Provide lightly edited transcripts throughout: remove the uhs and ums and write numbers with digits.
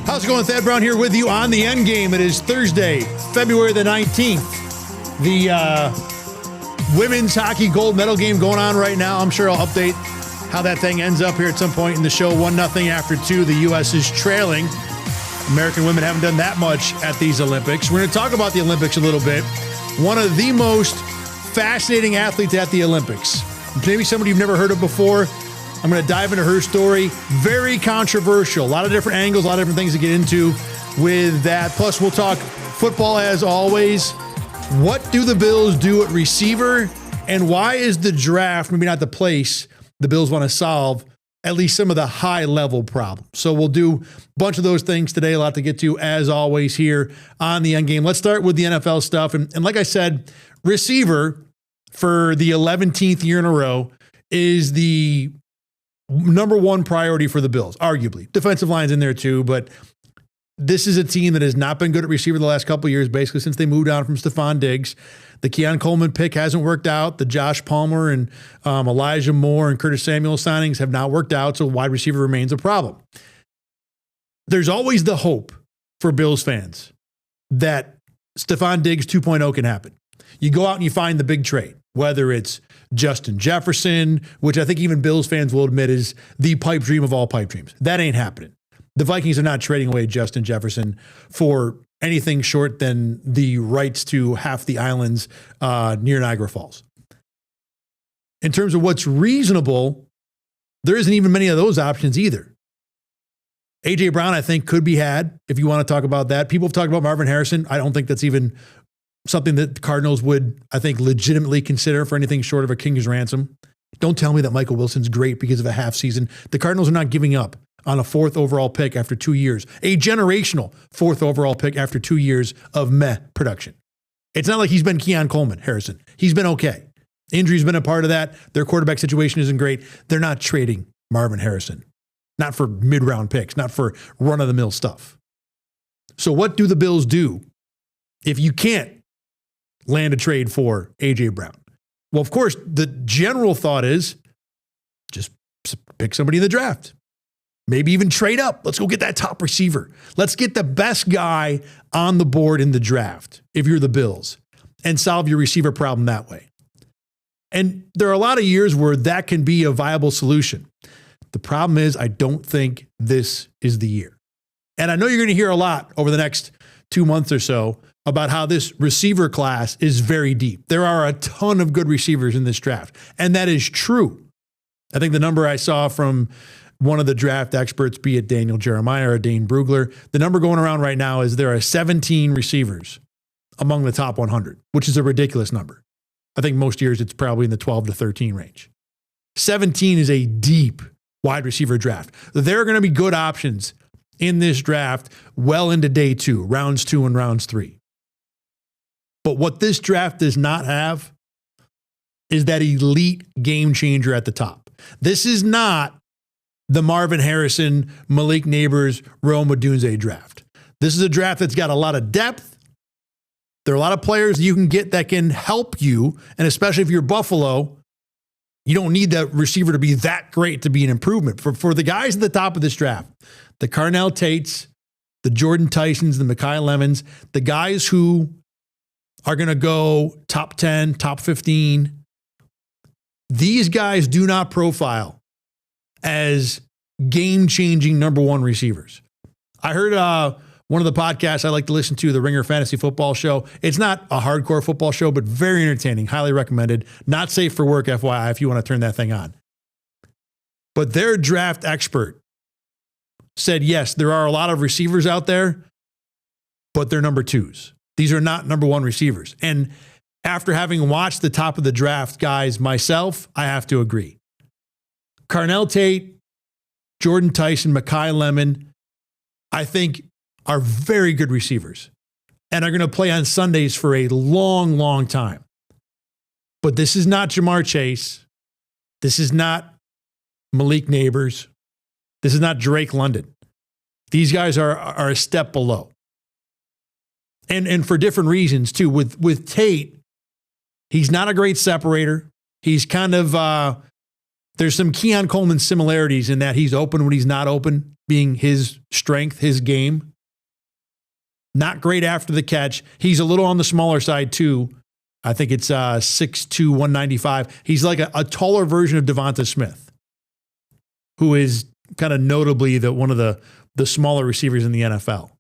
How's it going? Thad Brown here with you on the Endgame. It is Thursday, February the 19th. The women's hockey gold medal game going on right now. I'm sure I'll update how that thing ends up here at some point in the show. 1-0 after 2. The U.S. is trailing. American women haven't done that much at these Olympics. We're going to talk about the Olympics a little bit. One of the most fascinating athletes at the Olympics. Maybe somebody you've never heard of before. I'm going to dive into her story. Very controversial. A lot of different angles, a lot of different things to get into with that. Plus, we'll talk football as always. What do the Bills do at receiver? And why is the draft maybe not the place the Bills want to solve at least some of the high-level problems? So we'll do a bunch of those things today. A lot to get to, as always, here on the Endgame. Let's start with the NFL stuff. And like I said, receiver for the 11th year in a row is the number one priority for the Bills, arguably. Defensive line's in there too, but this is a team that has not been good at receiver the last couple of years, basically since they moved on from Stephon Diggs. The Keon Coleman pick hasn't worked out. The Josh Palmer and Elijah Moore and Curtis Samuel signings have not worked out, so wide receiver remains a problem. There's always the hope for Bills fans that Stephon Diggs 2.0 can happen. You go out and you find the big trade, whether it's Justin Jefferson, which I think even Bills fans will admit is the pipe dream of all pipe dreams. That ain't happening. The Vikings are not trading away Justin Jefferson for anything short than the rights to half the islands near Niagara Falls. In terms of what's reasonable, there isn't even many of those options either. A.J. Brown, I think, could be had if you want to talk about that. People have talked about Marvin Harrison. I don't think that's even something that the Cardinals would, I think, legitimately consider for anything short of a king's ransom. Don't tell me that Michael Wilson's great because of a half season. The Cardinals are not giving up on a 4th overall pick after 2 years, a generational 4th overall pick after 2 years of meh production. It's not like he's been Keon Coleman, Harrison. He's been okay. Injury's been a part of that. Their quarterback situation isn't great. They're not trading Marvin Harrison. Not for mid-round picks, not for run-of-the-mill stuff. So what do the Bills do if you can't land a trade for A.J. Brown? Well, of course, the general thought is just pick somebody in the draft. Maybe even trade up. Let's go get that top receiver. Let's get the best guy on the board in the draft if you're the Bills and solve your receiver problem that way. And there are a lot of years where that can be a viable solution. The problem is I don't think this is the year. And I know you're going to hear a lot over the next 2 months or so about how this receiver class is very deep. There are a ton of good receivers in this draft, and that is true. I think the number I saw from one of the draft experts, be it Daniel Jeremiah or Dane Brugler, the number going around right now is there are 17 receivers among the top 100, which is a ridiculous number. I think most years it's probably in the 12 to 13 range. 17 is a deep wide receiver draft. There are going to be good options in this draft well into day 2, rounds 2 and rounds 3. But what this draft does not have is that elite game changer at the top. This is not the Marvin Harrison, Malik Neighbors, Rome Odunze draft. This is a draft that's got a lot of depth. There are a lot of players you can get that can help you, and especially if you're Buffalo, you don't need that receiver to be that great to be an improvement. For the guys at the top of this draft, the Carnell Tates, the Jordan Tysons, the Mekhi Lemons, the guys who are going to go top 10, top 15, these guys do not profile as game-changing number one receivers. I heard one of the podcasts I like to listen to, the Ringer Fantasy Football Show. It's not a hardcore football show, but very entertaining, highly recommended. Not safe for work, FYI, if you want to turn that thing on. But their draft expert said, yes, there are a lot of receivers out there, but they're number twos. These are not number one receivers. And after having watched the top of the draft guys myself, I have to agree. Carnell Tate, Jordan Tyson, Mekhi Lemon, I think are very good receivers and are going to play on Sundays for a long, long time. But this is not Jamar Chase. This is not Malik Neighbors. This is not Drake London. These guys are a step below. And for different reasons, too. With Tate, he's not a great separator. He's kind of, there's some Keon Coleman similarities in that he's open when he's not open, being his strength, his game. Not great after the catch. He's a little on the smaller side, too. I think it's 6'2", 195. He's like a taller version of Devonta Smith, who is kind of notably one of the smaller receivers in the NFL.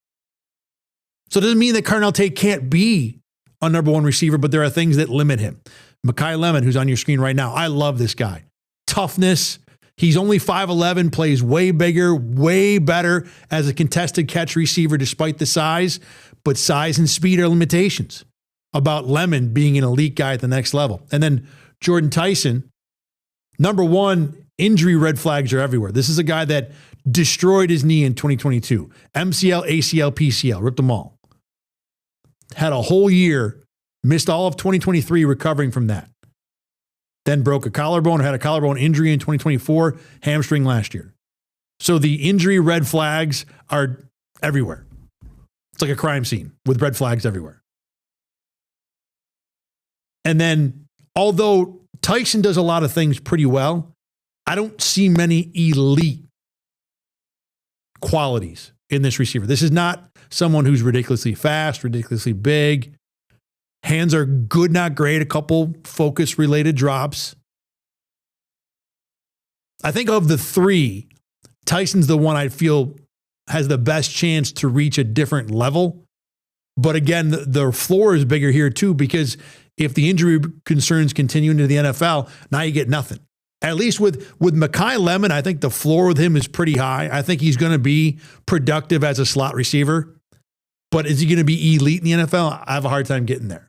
So it doesn't mean that Carnell Tate can't be a number one receiver, but there are things that limit him. Mekhi Lemon, who's on your screen right now, I love this guy. Toughness. He's only 5'11", plays way bigger, way better as a contested catch receiver despite the size, but size and speed are limitations about Lemon being an elite guy at the next level. And then Jordan Tyson, number one, injury red flags are everywhere. This is a guy that destroyed his knee in 2022. MCL, ACL, PCL, ripped them all. Had a whole year, missed all of 2023 recovering from that. Then broke a collarbone, had a collarbone injury in 2024, hamstring last year. So the injury red flags are everywhere. It's like a crime scene with red flags everywhere. And then, although Tyson does a lot of things pretty well, I don't see many elite qualities in this receiver. This is not someone who's ridiculously fast, ridiculously big. Hands are good, not great. A couple focus-related drops. I think of the three, Tyson's the one I feel has the best chance to reach a different level. But again, the floor is bigger here too, because if the injury concerns continue into the NFL, now you get nothing. At least with Mekhi Lemon, I think the floor with him is pretty high. I think he's going to be productive as a slot receiver. But is he going to be elite in the NFL? I have a hard time getting there.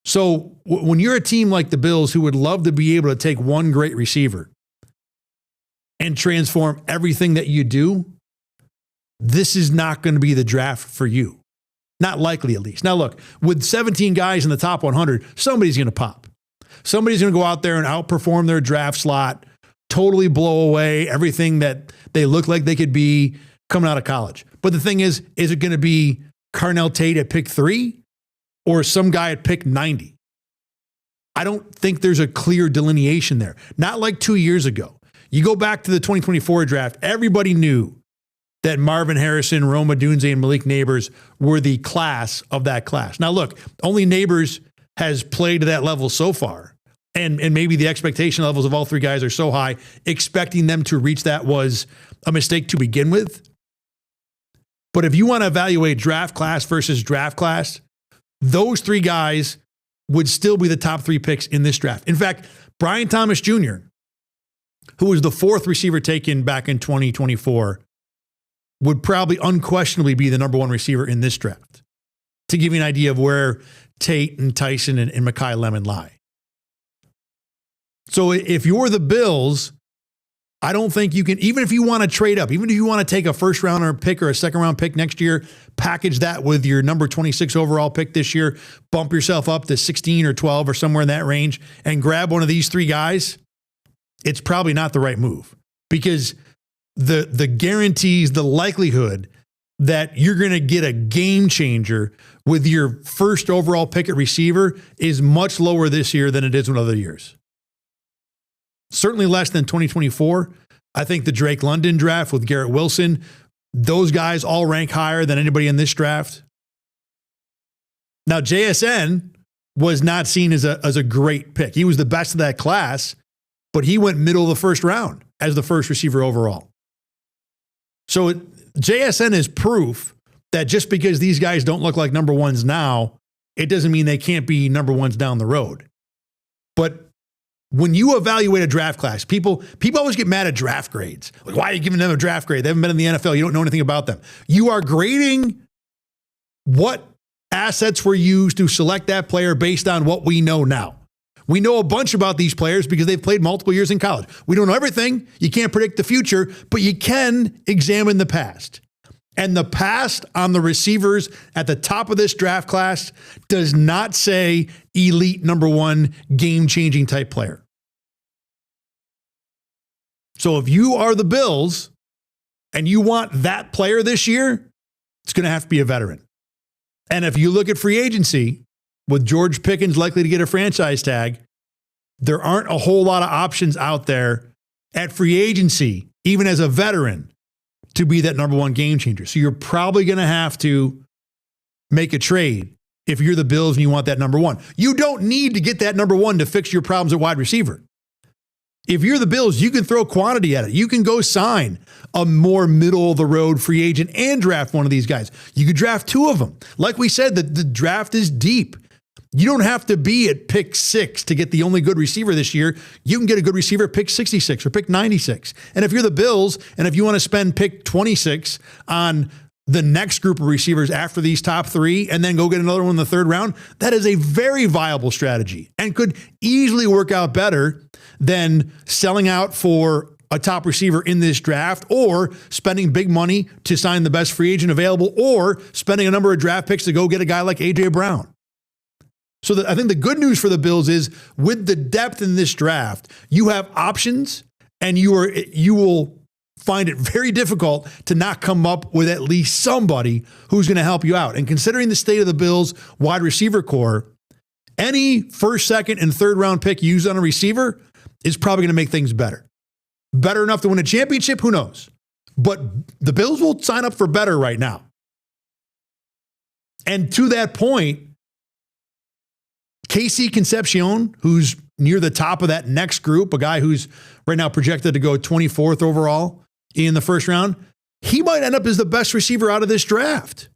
So when you're a team like the Bills who would love to be able to take one great receiver and transform everything that you do, this is not going to be the draft for you. Not likely, at least. Now, look, with 17 guys in the top 100, somebody's going to pop. Somebody's going to go out there and outperform their draft slot, totally blow away everything that they look like they could be coming out of college. But the thing is it going to be Carnell Tate at pick 3 or some guy at pick 90? I don't think there's a clear delineation there. Not like 2 years ago. You go back to the 2024 draft, everybody knew that Marvin Harrison, Rome Odunze, and Malik Neighbors were the class of that class. Now, look, only Neighbors has played to that level so far. And maybe the expectation levels of all three guys are so high, expecting them to reach that was a mistake to begin with. But if you want to evaluate draft class versus draft class, those three guys would still be the top 3 picks in this draft. In fact, Brian Thomas Jr., who was the 4th receiver taken back in 2024, would probably unquestionably be the number 1 receiver in this draft, to give you an idea of where Tate and Tyson and Mekhi Lemon lie. So if you're the Bills, I don't think you can, even if you want to trade up, even if you want to take a first rounder pick or a second round pick next year, package that with your number 26 overall pick this year, bump yourself up to 16 or 12 or somewhere in that range and grab one of these 3 guys, it's probably not the right move, because the guarantees, the likelihood that you're going to get a game changer with your first overall pick at receiver is much lower this year than it is in other years. Certainly less than 2024. I think the Drake London draft with Garrett Wilson, those guys all rank higher than anybody in this draft. Now, JSN was not seen as a great pick. He was the best of that class, but he went middle of the first round as the first receiver overall. So JSN is proof that just because these guys don't look like number 1s now, it doesn't mean they can't be number 1s down the road. But when you evaluate a draft class, people always get mad at draft grades. Like, why are you giving them a draft grade? They haven't been in the NFL. You don't know anything about them. You are grading what assets were used to select that player based on what we know now. We know a bunch about these players because they've played multiple years in college. We don't know everything. You can't predict the future, but you can examine the past. And the past on the receivers at the top of this draft class does not say elite number one game-changing type player. So if you are the Bills and you want that player this year, it's going to have to be a veteran. And if you look at free agency, with George Pickens likely to get a franchise tag, there aren't a whole lot of options out there at free agency, even as a veteran, to be that number one game changer. So you're probably going to have to make a trade if you're the Bills and you want that number one. You don't need to get that number one to fix your problems at wide receiver. If you're the Bills, you can throw quantity at it. You can go sign a more middle-of-the-road free agent and draft one of these guys. You could draft two of them. Like we said, the draft is deep. You don't have to be at pick 6 to get the only good receiver this year. You can get a good receiver at pick 66 or pick 96. And if you're the Bills, and if you want to spend pick 26 on the next group of receivers after these top 3 and then go get another one in the 3rd round, that is a very viable strategy and could easily work out better than selling out for a top receiver in this draft or spending big money to sign the best free agent available or spending a number of draft picks to go get a guy like A.J. Brown. So I think the good news for the Bills is with the depth in this draft, you have options and you will find it very difficult to not come up with at least somebody who's going to help you out. And considering the state of the Bills wide receiver core, any 1st, 2nd, and 3rd round pick used on a receiver is probably going to make things better. Better enough to win a championship? Who knows? But the Bills will sign up for better right now. And to that point, Casey Concepcion, who's near the top of that next group, a guy who's right now projected to go 24th overall in the 1st round, he might end up as the best receiver out of this draft,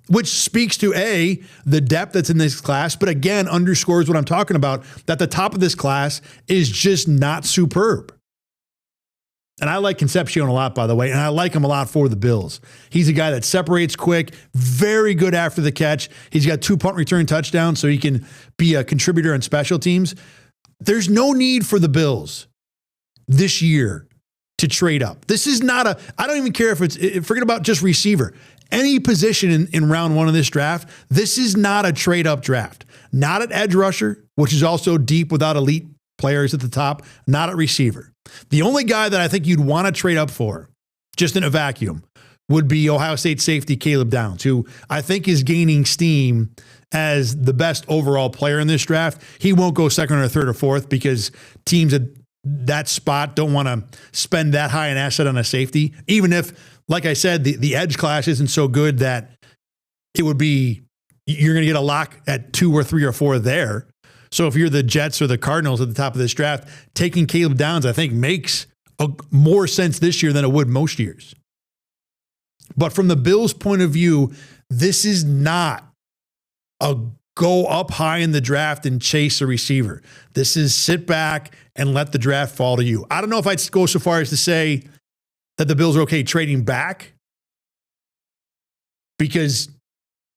which speaks to A, the depth that's in this class, but again, underscores what I'm talking about, that the top of this class is just not superb. And I like Concepcion a lot, by the way, and I like him a lot for the Bills. He's a guy that separates quick, very good after the catch. He's got 2 punt return touchdowns, so he can be a contributor on special teams. There's no need for the Bills this year to trade up. This is not I don't even care if forget about just receiver. Any position in round 1 of this draft, this is not a trade-up draft. Not at edge rusher, which is also deep without elite players at the top, not at receiver. The only guy that I think you'd want to trade up for, just in a vacuum, would be Ohio State safety Caleb Downs, who I think is gaining steam as the best overall player in this draft. He won't go 2nd or 3rd or 4th because teams at that spot don't want to spend that high an asset on a safety, even if, like I said, the edge class isn't so good that it would be, you're going to get a lock at 2 or 3 or 4 there. So if you're the Jets or the Cardinals at the top of this draft, taking Caleb Downs, I think, makes more sense this year than it would most years. But from the Bills' point of view, this is not a go up high in the draft and chase a receiver. This is sit back and let the draft fall to you. I don't know if I'd go so far as to say that the Bills are okay trading back, because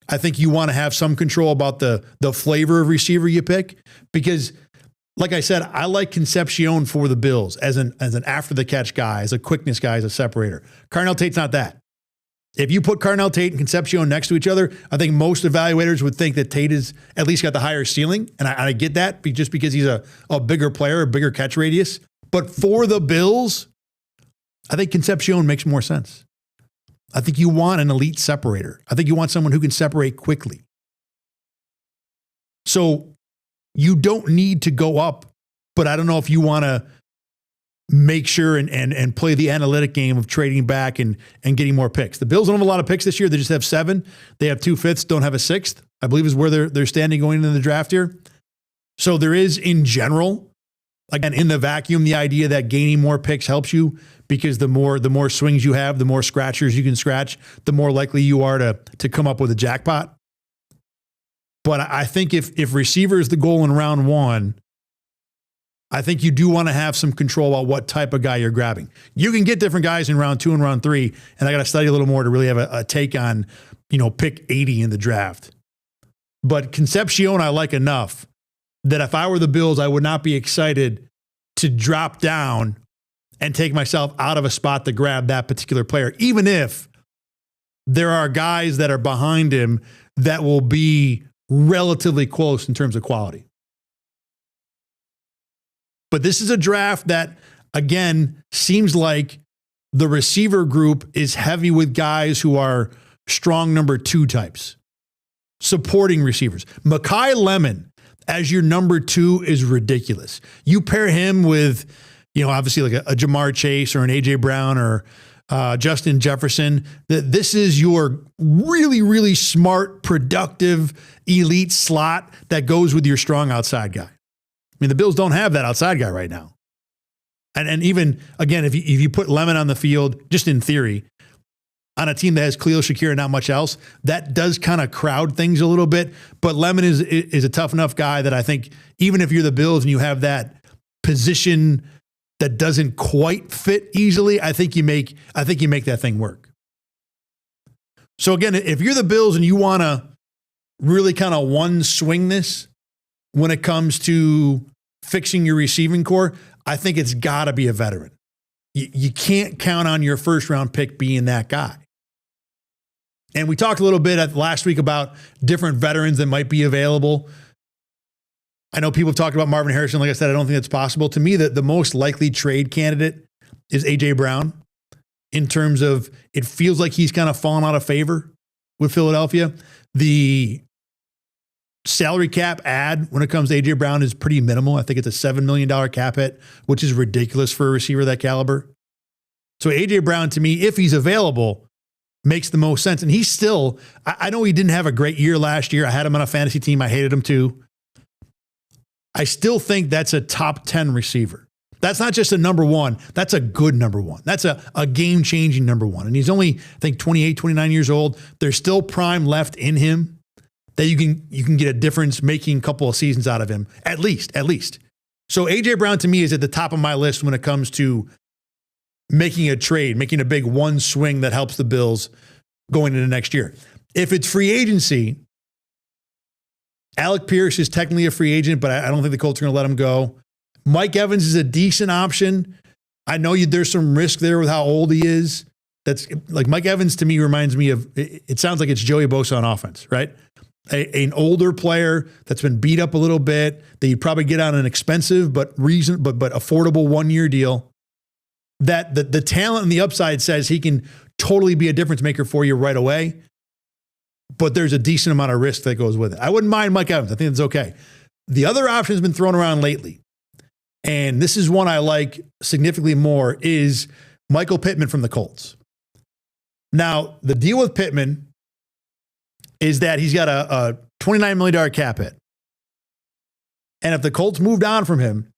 I think you want to have some control about the flavor of receiver you pick, because like I said, I like Concepcion for the Bills as an after the catch guy, as a quickness guy, as a separator. Carnell Tate's not that. If you put Carnell Tate and Concepcion next to each other, I think most evaluators would think that Tate has at least got the higher ceiling. And I get that just because he's a bigger player, a bigger catch radius. But for the Bills, I think Concepcion makes more sense. I think you want an elite separator. I think you want someone who can separate quickly. So you don't need to go up, but I don't know if you want to make sure and play the analytic game of trading back and getting more picks. The Bills don't have a lot of picks this year. They just have 7. They have 2 fifths, don't have a 6th, I believe is where they're standing going into the draft here. So there is, in general, again, in the vacuum, the idea that gaining more picks helps you, because the more swings you have, the more scratchers you can scratch, the more likely you are to come up with a jackpot. But I think if receiver is the goal in round 1, I think you do want to have some control about what type of guy you're grabbing. You can get different guys in round 2 and round 3, and I got to study a little more to really have a take on, pick 80 in the draft. But Concepcion I like enough that if I were the Bills, I would not be excited to drop down and take myself out of a spot to grab that particular player, even if there are guys that are behind him that will be relatively close in terms of quality. But this is a draft that, again, seems like the receiver group is heavy with guys who are strong number 2 types, supporting receivers. Mekhi Lemon as your number 2 is ridiculous. You pair him with, obviously like a Jamar Chase or an A.J. Brown or Justin Jefferson. This is your really, really smart, productive, elite slot that goes with your strong outside guy. I mean, the Bills don't have that outside guy right now. And even, again, if you put Lemon on the field, just in theory, on a team that has Khalil Shakir and not much else, that does kind of crowd things a little bit. But Lemon is a tough enough guy that I think even if you're the Bills and you have that position that doesn't quite fit easily, I think you make that thing work. So again, if you're the Bills and you want to really kind of one swing this when it comes to fixing your receiving core, I think it's got to be a veteran. You can't count on your first round pick being that guy. And we talked a little bit last week about different veterans that might be available. I know people have talked about Marvin Harrison. Like I said, I don't think that's possible. To me, the most likely trade candidate is A.J. Brown in terms of it feels like he's kind of fallen out of favor with Philadelphia. The salary cap add when it comes to A.J. Brown is pretty minimal. I think it's a $7 million cap hit, which is ridiculous for a receiver of that caliber. So A.J. Brown, to me, if he's available, makes the most sense. And he's still, I know he didn't have a great year last year. I had him on a fantasy team. I hated him too. I still think that's a top 10 receiver. That's not just a number 1. That's a good number 1. That's a game-changing number 1. And he's only, I think, 28, 29 years old. There's still prime left in him that you can get a difference making a couple of seasons out of him, at least. So A.J. Brown, to me, is at the top of my list when it comes to making a trade, making a big one swing that helps the Bills going into next year. If it's free agency, Alec Pierce is technically a free agent, but I don't think the Colts are going to let him go. Mike Evans is a decent option. I know there's some risk there with how old he is. That's like Mike Evans to me reminds me of, it sounds like it's Joey Bosa on offense, right? An older player that's been beat up a little bit that you'd probably get on an expensive but affordable 1-year deal. That the talent and the upside says he can totally be a difference maker for you right away. But there's a decent amount of risk that goes with it. I wouldn't mind Mike Evans. I think it's okay. The other option has been thrown around lately, and this is one I like significantly more, is Michael Pittman from the Colts. Now, the deal with Pittman is that he's got a $29 million cap hit. And if the Colts moved on from him,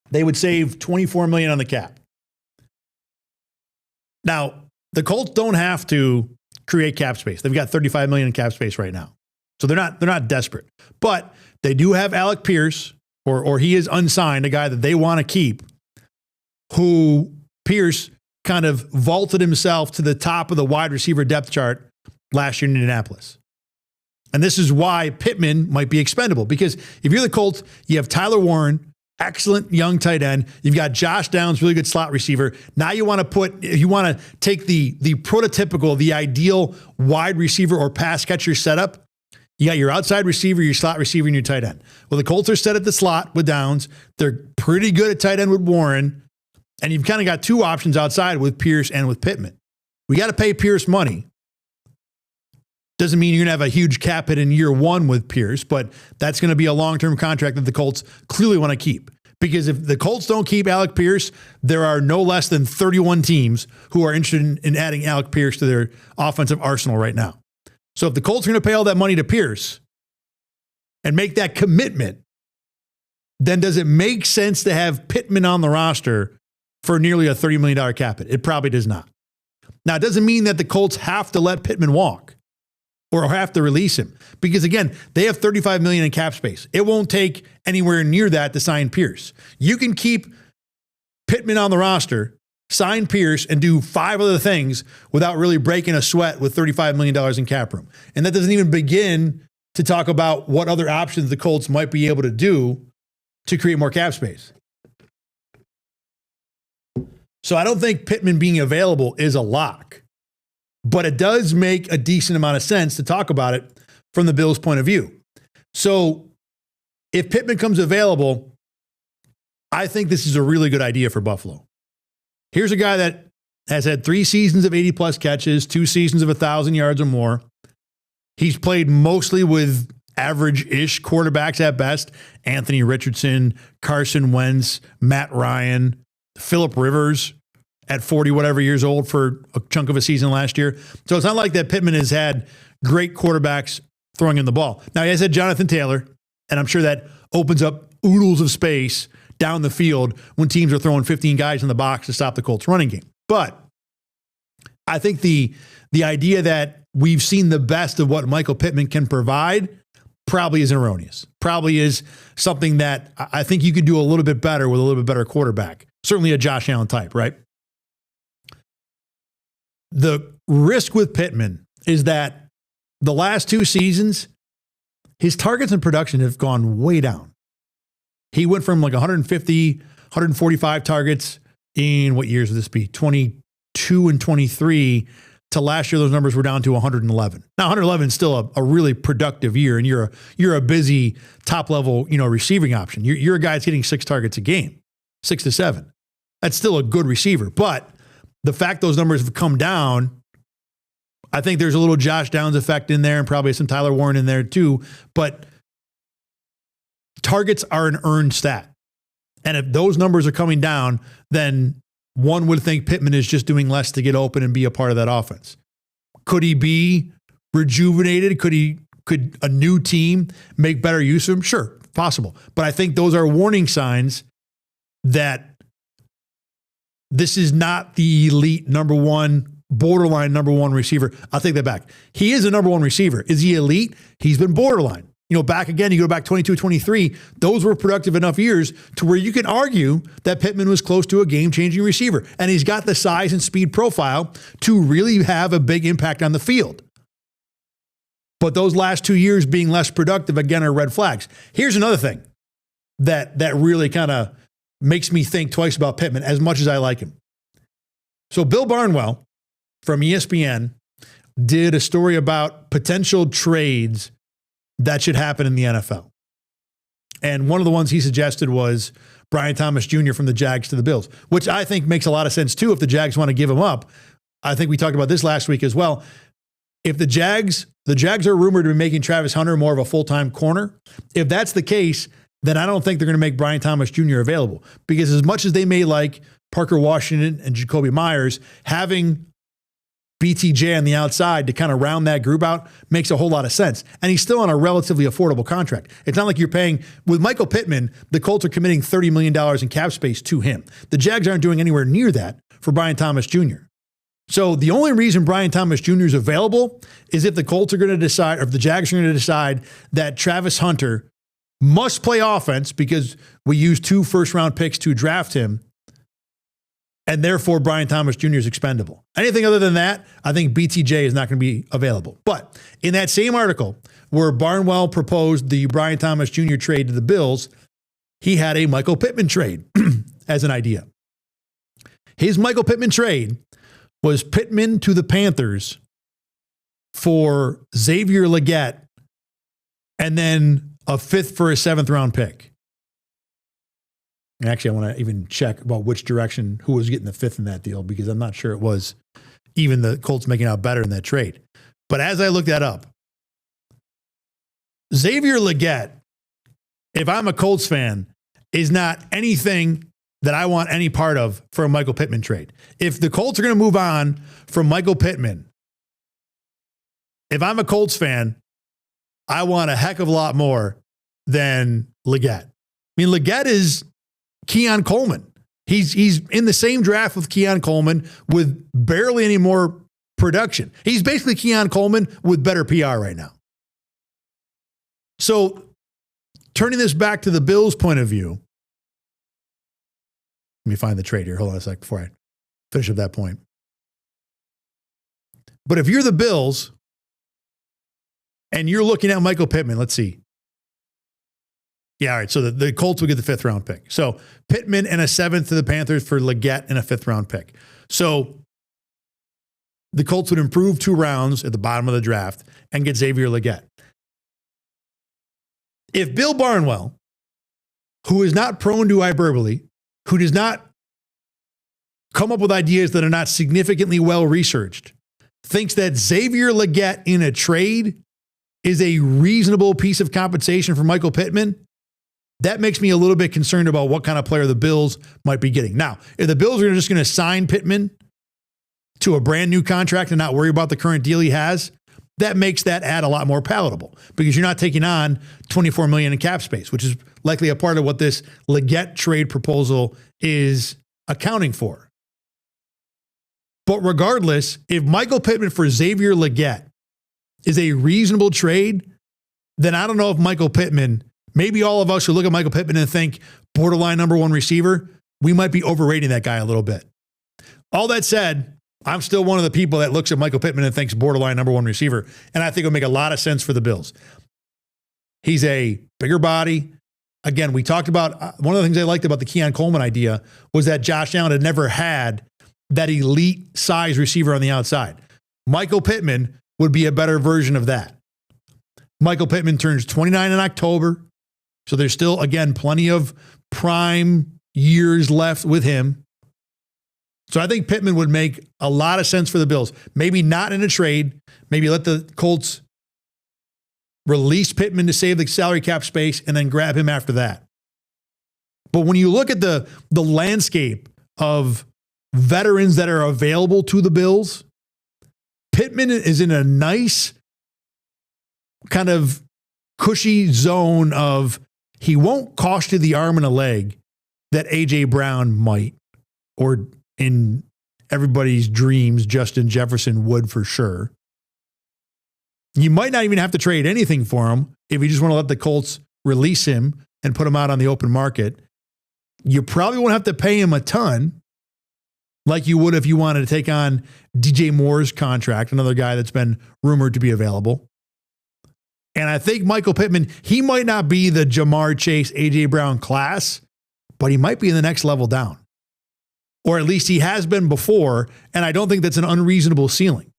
they would save $24 million on the cap. Now, the Colts don't have to create cap space. They've got $35 million in cap space right now. So they're not desperate. But they do have Alec Pierce, or he is unsigned, a guy that they want to keep, who Pierce kind of vaulted himself to the top of the wide receiver depth chart last year in Indianapolis. And this is why Pittman might be expendable, because if you're the Colts, you have Tyler Warren, excellent young tight end. You've got Josh Downs, really good slot receiver. Now you want to take the prototypical, the ideal wide receiver or pass catcher setup. You got your outside receiver, your slot receiver, and your tight end. Well, the Colts are set at the slot with Downs. They're pretty good at tight end with Warren. And you've kind of got two options outside with Pierce and with Pittman. We got to pay Pierce money. Doesn't mean you're going to have a huge cap hit in year one with Pierce, but that's going to be a long-term contract that the Colts clearly want to keep. Because if the Colts don't keep Alec Pierce, there are no less than 31 teams who are interested in adding Alec Pierce to their offensive arsenal right now. So if the Colts are going to pay all that money to Pierce and make that commitment, then does it make sense to have Pittman on the roster for nearly a $30 million cap hit? It probably does not. Now, it doesn't mean that the Colts have to let Pittman walk or have to release him. Because again, they have $35 million in cap space. It won't take anywhere near that to sign Pierce. You can keep Pittman on the roster, sign Pierce, and do 5 other things without really breaking a sweat with $35 million in cap room. And that doesn't even begin to talk about what other options the Colts might be able to do to create more cap space. So I don't think Pittman being available is a lock. but it does make a decent amount of sense to talk about it from the Bills' point of view. So if Pittman comes available, I think this is a really good idea for Buffalo. Here's a guy that has had 3 seasons of 80-plus catches, 2 seasons of 1,000 yards or more. He's played mostly with average-ish quarterbacks at best. Anthony Richardson, Carson Wentz, Matt Ryan, Phillip Rivers at 40 whatever years old for a chunk of a season last year. So it's not like that Pittman has had great quarterbacks throwing in the ball. Now, he has had Jonathan Taylor, and I'm sure that opens up oodles of space down the field when teams are throwing 15 guys in the box to stop the Colts running game. But I think the idea that we've seen the best of what Michael Pittman can provide probably is erroneous. Probably is something that I think you could do a little bit better with a little bit better quarterback. Certainly a Josh Allen type, right? The risk with Pittman is that the last 2 seasons, his targets and production have gone way down. He went from like 150, 145 targets in what years would this be? 22 and 23 to last year. Those numbers were down to 111. Now 111 is still a really productive year, and you're a busy top level, receiving option. You're a guy that's getting 6 targets a game, 6 to 7. That's still a good receiver, but the fact those numbers have come down, I think there's a little Josh Downs effect in there and probably some Tyler Warren in there too. But targets are an earned stat. And if those numbers are coming down, then one would think Pittman is just doing less to get open and be a part of that offense. Could he be rejuvenated? Could a new team make better use of him? Sure, possible. But I think those are warning signs that this is not the elite borderline number one receiver. I'll take that back. He is a number one receiver. Is he elite? He's been borderline. Back again, you go back 22, 23, those were productive enough years to where you can argue that Pittman was close to a game-changing receiver. And he's got the size and speed profile to really have a big impact on the field. But those last 2 years being less productive, again, are red flags. Here's another thing that really kind of makes me think twice about Pittman as much as I like him. So Bill Barnwell from ESPN did a story about potential trades that should happen in the NFL. And one of the ones he suggested was Brian Thomas Jr. from the Jags to the Bills, which I think makes a lot of sense too if the Jags want to give him up. I think we talked about this last week as well. If the Jags are rumored to be making Travis Hunter more of a full-time corner. If that's the case, then I don't think they're going to make Brian Thomas Jr. available, because as much as they may like Parker Washington and Jacoby Myers, having BTJ on the outside to kind of round that group out makes a whole lot of sense. And he's still on a relatively affordable contract. It's not like you're paying, with Michael Pittman, the Colts are committing $30 million in cap space to him. The Jags aren't doing anywhere near that for Brian Thomas Jr. So the only reason Brian Thomas Jr. is available is if the Colts are going to decide, or if the Jags are going to decide that Travis Hunter must play offense because we used 2 first-round picks to draft him, and therefore Brian Thomas Jr. is expendable. Anything other than that, I think BTJ is not going to be available. But in that same article where Barnwell proposed the Brian Thomas Jr. trade to the Bills, he had a Michael Pittman trade as an idea. His Michael Pittman trade was Pittman to the Panthers for Xavier Legette and then a 5th for a 7th round pick. Actually, I want to even check about which direction, who was getting the 5th in that deal, because I'm not sure it was even the Colts making out better in that trade. But as I looked that up, Xavier Legette, if I'm a Colts fan, is not anything that I want any part of for a Michael Pittman trade. If the Colts are going to move on from Michael Pittman, if I'm a Colts fan, I want a heck of a lot more than Legette. I mean, Legette is Keon Coleman. He's in the same draft with Keon Coleman with barely any more production. He's basically Keon Coleman with better PR right now. So turning this back to the Bills' point of view, let me find the trade here. Hold on a sec before I finish up that point. But if you're the Bills and you're looking at Michael Pittman, let's see. Yeah, all right. So the Colts will get the 5th round pick. So Pittman and a 7th to the Panthers for Legette and a 5th round pick. So the Colts would improve 2 rounds at the bottom of the draft and get Xavier Legette. If Bill Barnwell, who is not prone to hyperbole, who does not come up with ideas that are not significantly well researched, thinks that Xavier Legette in a trade is a reasonable piece of compensation for Michael Pittman, that makes me a little bit concerned about what kind of player the Bills might be getting. Now, if the Bills are just going to sign Pittman to a brand new contract and not worry about the current deal he has, that makes that ad a lot more palatable because you're not taking on $24 million in cap space, which is likely a part of what this Legette trade proposal is accounting for. But regardless, if Michael Pittman for Xavier Legette is a reasonable trade, then I don't know if Michael Pittman, maybe all of us who look at Michael Pittman and think borderline number 1 receiver, we might be overrating that guy a little bit. All that said, I'm still one of the people that looks at Michael Pittman and thinks borderline number 1 receiver, and I think it'll make a lot of sense for the Bills. He's a bigger body. Again, we talked about one of the things I liked about the Keon Coleman idea was that Josh Allen had never had that elite size receiver on the outside. Michael Pittman would be a better version of that. Michael Pittman turns 29 in October, so there's still, again, plenty of prime years left with him. So I think Pittman would make a lot of sense for the Bills. Maybe not in a trade. Maybe let the Colts release Pittman to save the salary cap space and then grab him after that. But when you look at the landscape of veterans that are available to the Bills, Pittman is in a nice kind of cushy zone of he won't cost you the arm and a leg that A.J. Brown might, or in everybody's dreams, Justin Jefferson would for sure. You might not even have to trade anything for him if you just want to let the Colts release him and put him out on the open market. You probably won't have to pay him a ton like you would if you wanted to take on DJ Moore's contract, another guy that's been rumored to be available. And I think Michael Pittman, he might not be the Jamar Chase, A.J. Brown class, but he might be in the next level down. Or at least he has been before, and I don't think that's an unreasonable ceiling.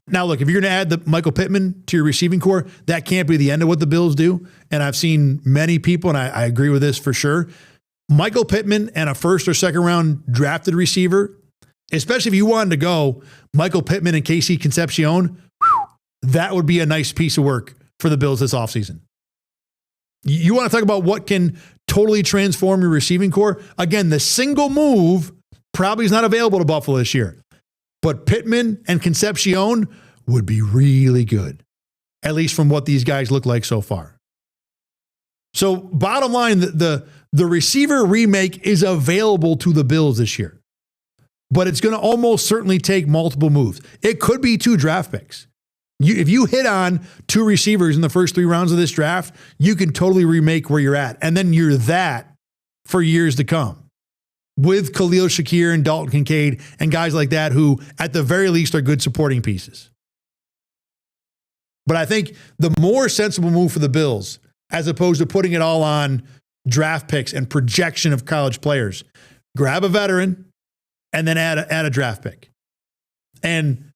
Now, look, if you're going to add the Michael Pittman to your receiving core, that can't be the end of what the Bills do. And I've seen many people, and I agree with this for sure. Michael Pittman and a first or second round drafted receiver, especially if you wanted to go Michael Pittman and KC Concepcion, that would be a nice piece of work for the Bills this offseason. You want to talk about what can totally transform your receiving core? Again, the single move probably is not available to Buffalo this year. But Pittman and Concepcion would be really good, at least from what these guys look like so far. So bottom line, the receiver remake is available to the Bills this year. But it's going to almost certainly take multiple moves. It could be 2 draft picks. If you hit on 2 receivers in the first 3 rounds of this draft, you can totally remake where you're at. And then you're that for years to come with Khalil Shakir and Dalton Kincaid and guys like that who, at the very least, are good supporting pieces. But I think the more sensible move for the Bills, as opposed to putting it all on draft picks and projection of college players, grab a veteran and then add a draft pick. And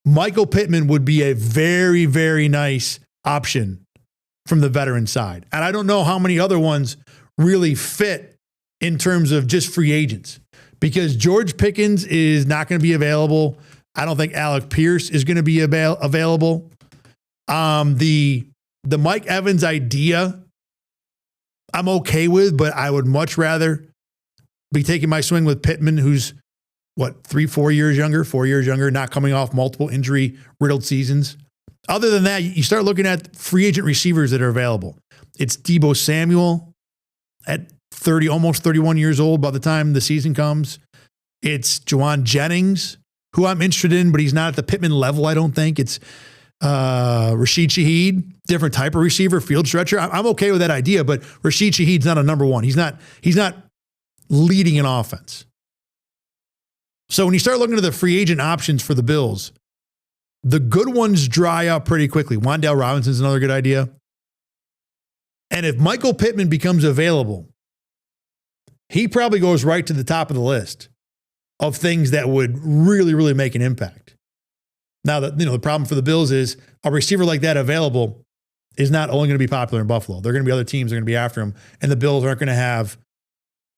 Michael Pittman would be a very, very nice option from the veteran side. And I don't know how many other ones really fit in terms of just free agents, because George Pickens is not going to be available. I don't think Alec Pierce is going to be available. The Mike Evans idea, I'm okay with, but I would much rather be taking my swing with Pittman, who's 4 years younger, not coming off multiple injury riddled seasons. Other than that, you start looking at free agent receivers that are available. It's Deebo Samuel at 30, almost 31 years old by the time the season comes. It's Juwan Jennings, who I'm interested in, but he's not at the Pittman level, I don't think. It's Rashid Shaheed, different type of receiver, field stretcher. I'm okay with that idea, but Rashid Shaheed's not a number 1. He's not leading an offense. So when you start looking at the free agent options for the Bills, the good ones dry up pretty quickly. Wan'Dale Robinson's another good idea. And if Michael Pittman becomes available, he probably goes right to the top of the list of things that would really, really make an impact. Now, the problem for the Bills is a receiver like that available is not only going to be popular in Buffalo. There are going to be other teams that are going to be after him, and the Bills aren't going to have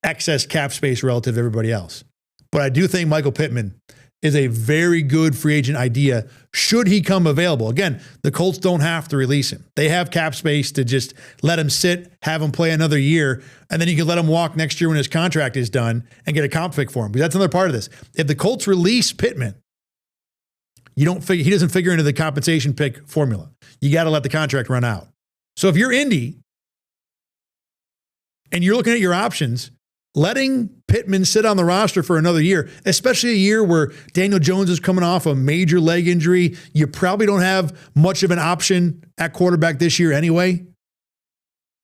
excess cap space relative to everybody else. But I do think Michael Pittman is a very good free agent idea should he come available. Again, the Colts don't have to release him. They have cap space to just let him sit, have him play another year, and then you can let him walk next year when his contract is done and get a comp pick for him. Because that's another part of this. If the Colts release Pittman, he doesn't figure into the compensation pick formula. You got to let the contract run out. So if you're Indy and you're looking at your options, letting Pittman sit on the roster for another year, especially a year where Daniel Jones is coming off a major leg injury, you probably don't have much of an option at quarterback this year anyway.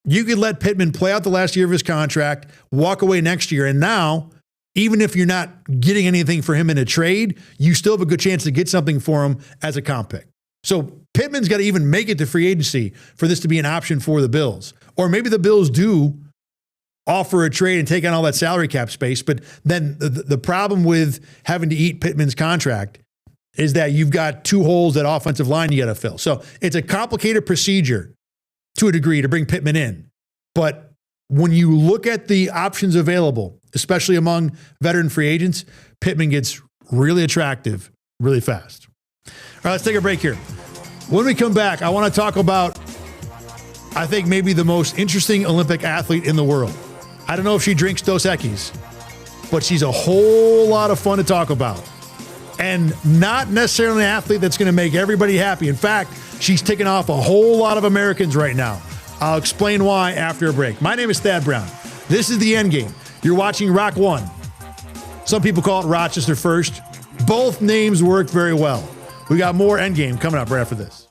You could let Pittman play out the last year of his contract, walk away next year, and now, even if you're not getting anything for him in a trade, you still have a good chance to get something for him as a comp pick. So Pittman's got to even make it to free agency for this to be an option for the Bills. Or maybe the Bills do offer a trade and take on all that salary cap space. But then the problem with having to eat Pittman's contract is that you've got two holes at offensive line you got to fill. So it's a complicated procedure to a degree to bring Pittman in. But when you look at the options available, especially among veteran free agents, Pittman gets really attractive really fast. All right, let's take a break here. When we come back, I want to talk about, I think, maybe the most interesting Olympic athlete in the world. I don't know if she drinks Dos Equis, but she's a whole lot of fun to talk about. And not necessarily an athlete that's going to make everybody happy. In fact, she's ticking off a whole lot of Americans right now. I'll explain why after a break. My name is Thad Brown. This is the Endgame. You're watching Rock 1. Some people call it Rochester First. Both names work very well. We got more Endgame coming up right after this.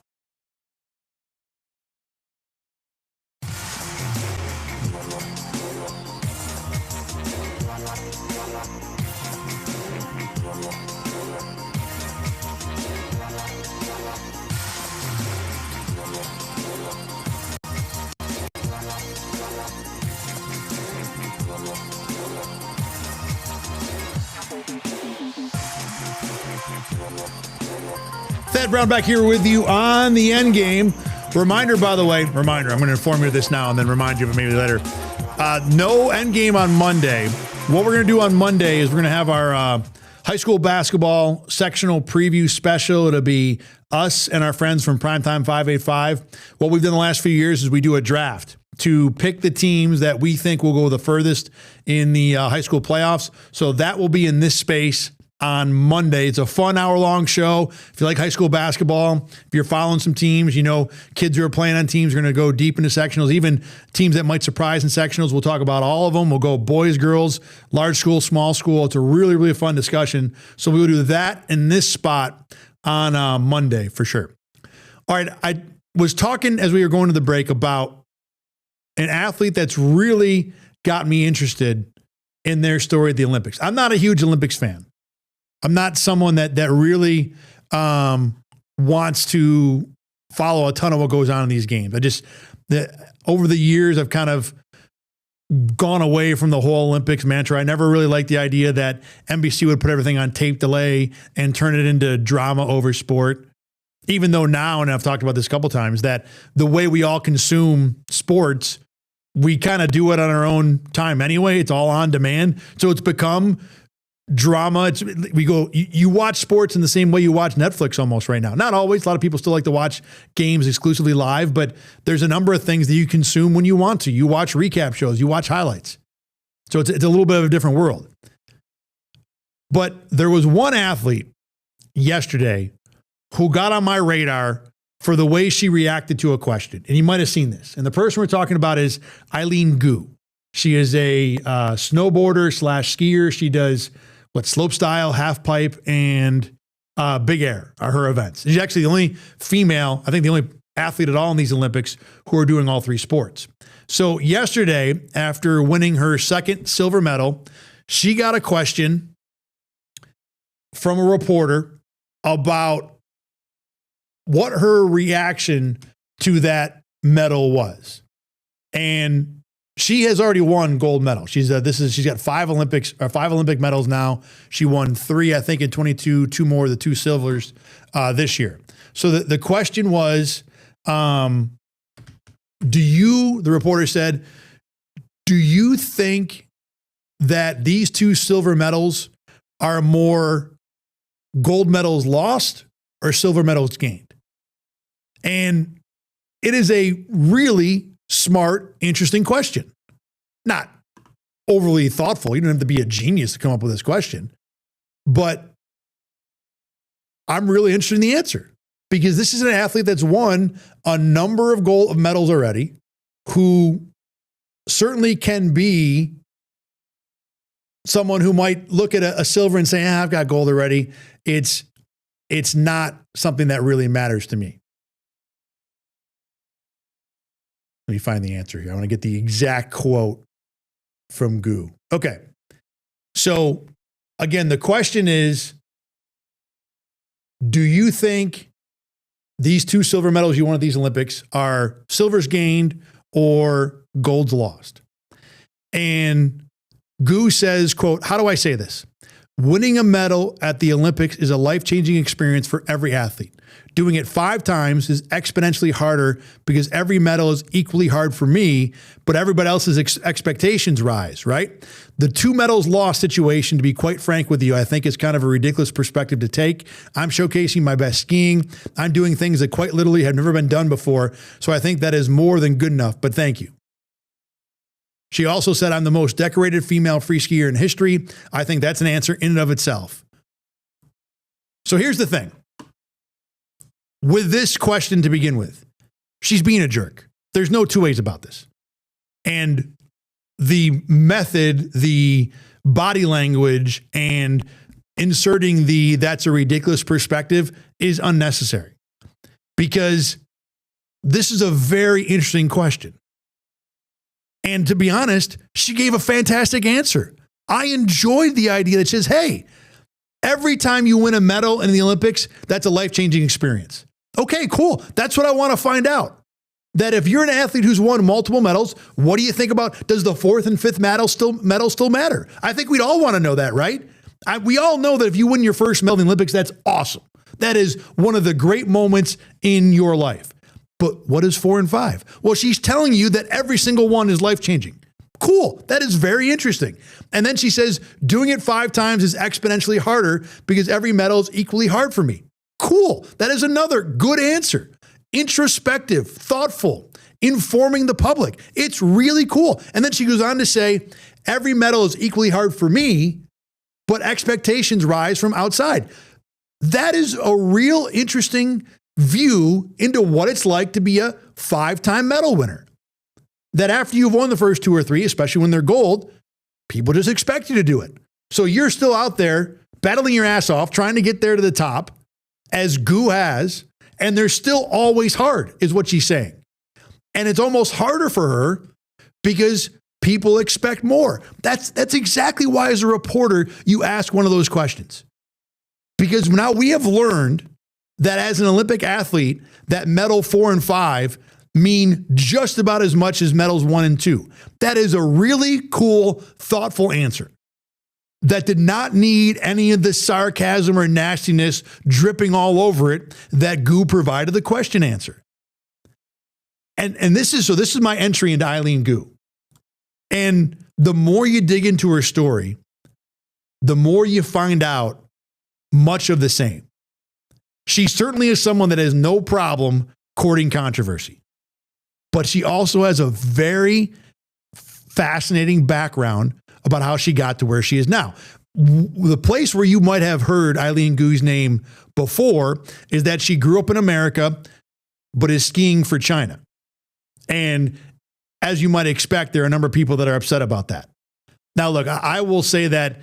Thad Brown back here with you on the Endgame. Reminder, by the way, I'm going to inform you of this now and then remind you of it maybe later. No Endgame on Monday. What we're going to do on Monday is we're going to have our high school basketball sectional preview special. It'll be us and our friends from Primetime 585. What we've done the last few years is we do a draft to pick the teams that we think will go the furthest in the high school playoffs. So that will be in this space on Monday. It's a fun hour-long show. If you like high school basketball, if you're following some teams, kids who are playing on teams are going to go deep into sectionals, even teams that might surprise in sectionals. We'll talk about all of them. We'll go boys, girls, large school, small school. It's a really, really fun discussion. So we will do that in this spot on Monday for sure. All right, I was talking as we were going to the break about an athlete that's really got me interested in their story at the Olympics. I'm not a huge Olympics fan. I'm not someone that really wants to follow a ton of what goes on in these games. Over the years, I've kind of gone away from the whole Olympics mantra. I never really liked the idea that NBC would put everything on tape delay and turn it into drama over sport. Even though now, and I've talked about this a couple times, that the way we all consume sports, we kind of do it on our own time anyway. It's all on demand. So it's become drama. You watch sports in the same way you watch Netflix almost right now. Not always. A lot of people still like to watch games exclusively live, but there's a number of things that you consume when you want to. You watch recap shows, you watch highlights. So it's a little bit of a different world. But there was one athlete yesterday who got on my radar for the way she reacted to a question. And you might have seen this. And the person we're talking about is Eileen Gu. She is a snowboarder / skier. She does slope style, half pipe, and big air are her events. She's actually the only female, I think the only athlete at all in these Olympics who are doing all three sports. So yesterday, after winning her second silver medal, she got a question from a reporter about what her reaction to that medal was. And She has already won gold medal. She's got five Olympic medals now. She won 3, I think, in 22, 2 more, the 2 silvers this year. So the question was, the reporter said, do you think that these 2 silver medals are more gold medals lost or silver medals gained? And it is a really smart, interesting question. Not overly thoughtful. You don't have to be a genius to come up with this question. But I'm really interested in the answer, because this is an athlete that's won a number of gold medals already, who certainly can be someone who might look at a silver and say, I've got gold already. It's not something that really matters to me. Let me find the answer here. I want to get the exact quote from Gu. Okay. So again, the question is, do you think these 2 silver medals you won at these Olympics are silvers gained or golds lost? And Gu says, quote, how do I say this? Winning a medal at the Olympics is a life-changing experience for every athlete. Doing it 5 times is exponentially harder because every medal is equally hard for me, but everybody else's expectations rise, right? The 2 medals lost situation, to be quite frank with you, I think is kind of a ridiculous perspective to take. I'm showcasing my best skiing. I'm doing things that quite literally have never been done before. So I think that is more than good enough, but thank you. She also said, I'm the most decorated female free skier in history. I think that's an answer in and of itself. So here's the thing. With this question to begin with, she's being a jerk. There's no 2 ways about this. And the method, the body language, and inserting that's a ridiculous perspective is unnecessary, because this is a very interesting question. And to be honest, she gave a fantastic answer. I enjoyed the idea that says, hey, every time you win a medal in the Olympics, that's a life-changing experience. Okay, cool. That's what I want to find out. That if you're an athlete who's won multiple medals, what do you think about, does the 4th and 5th medal still matter? I think we'd all want to know that, right? We all know that if you win your first medal in the Olympics, that's awesome. That is one of the great moments in your life. But what is 4 and 5? Well, she's telling you that every single one is life-changing. Cool. That is very interesting. And then she says, doing it 5 times is exponentially harder because every medal is equally hard for me. Cool. That is another good answer. Introspective, thoughtful, informing the public. It's really cool. And then she goes on to say, every medal is equally hard for me, but expectations rise from outside. That is a real interesting view into what it's like to be a 5-time medal winner. That after you've won the first 2 or 3, especially when they're gold, people just expect you to do it. So you're still out there battling your ass off, trying to get there to the top, as Gu has, and they're still always hard, is what she's saying. And it's almost harder for her because people expect more. That's exactly why, as a reporter, you ask one of those questions. Because now we have learned that as an Olympic athlete, that medal 4 and 5 mean just about as much as medals 1 and 2. That is a really cool, thoughtful answer that did not need any of the sarcasm or nastiness dripping all over it that Gu provided the question answer. And this is my entry into Eileen Gu. And the more you dig into her story, the more you find out much of the same. She certainly is someone that has no problem courting controversy, but she also has a very fascinating background about how she got to where she is now. The place where you might have heard Eileen Gu's name before is that she grew up in America, but is skiing for China. And as you might expect, there are a number of people that are upset about that. Now, look, I will say that